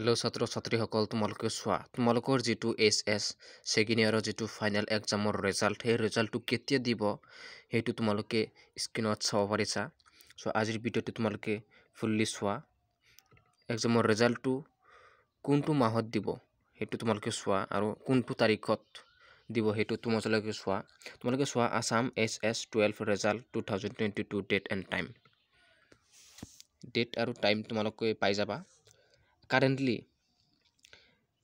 Hello' ছাত্ৰ ছাত্ৰীসকল, তোমালোকে চোৱা, তোমালোকৰ যিটো HS ছেকেণ্ড ইয়াৰৰ যিটো ফাইনেল এক্সামৰ ৰিজাল্ট, সেই ৰিজাল্টটো কেতিয়া দিব সেইটো তোমালোকে স্ক্ৰীনত চাব পাৰিছা। চ' আজিৰ ভিডিঅ'টো তোমালোকে ফুল্লি চোৱা। এক্সামৰ ৰিজাল্টটো কোনটো মাহত দিব সেইটো তোমালোকে চোৱা, আৰু কোনটো তাৰিখত দিব সেইটো তোমালোকে চোৱা। তোমালোকে চোৱা, Assam SS12 result 2022 date and time. Date আৰু টাইম তোমালোকে পাই যাবা। Currently,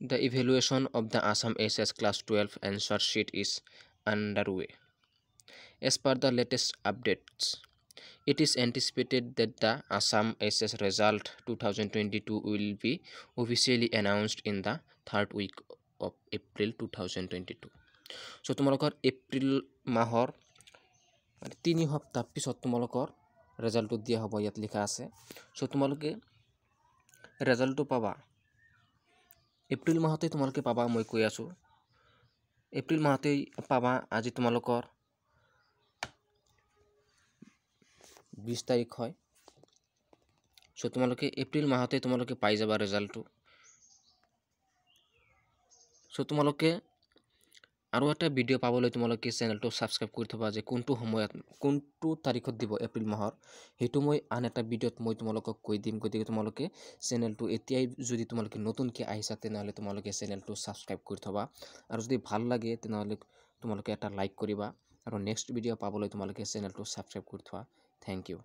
the evaluation of the Assam SS Class 12 answer sheet is underway. As per the latest updates, it is anticipated that the Assam SS result 2022 will be officially announced in the third week of April 2022. So, তোমালোকৰ এপ্ৰিল মাহৰ 3 সপ্তাহ পিছত তোমালোকৰ ৰিজাল্টটো দিয়া হ'ব, ইয়াত লিখা আছে। সো তোমালোকে ৰিজাল্টটো পাবা এপ্ৰিল মাহতেই তোমালোকে পাবা, মই কৈ আছোঁ এপ্ৰিল মাহতেই পাবা। আজি তোমালোকৰ 20 তাৰিখ হয়। সো তোমালোকে এপ্ৰিল মাহতেই তোমালোকে পাই যাবা ৰিজাল্টটো। সো তোমালোকে আৰু এটা ভিডিঅ' পাবলৈ তোমালোকে চেনেলটো ছাবস্ক্ৰাইব কৰি থবা, যে কোনটো সময়ত কোনটো তাৰিখত দিব এপ্ৰিল মাহৰ, সেইটো মই আন এটা ভিডিঅ'ত মই তোমালোকক কৈ দিম। গতিকে তোমালোকে চেনেলটো এতিয়াই যদি তোমালোকে নতুনকৈ আহিছা তেনেহ'লে তোমালোকে চেনেলটো ছাবস্ক্ৰাইব কৰি থবা, আৰু যদি ভাল লাগে তেনেহ'লে তোমালোকে এটা লাইক কৰিবা, আৰু নেক্সট ভিডিঅ' পাবলৈ তোমালোকে চেনেলটো ছাবস্ক্ৰাইব কৰি থোৱা। Thank U.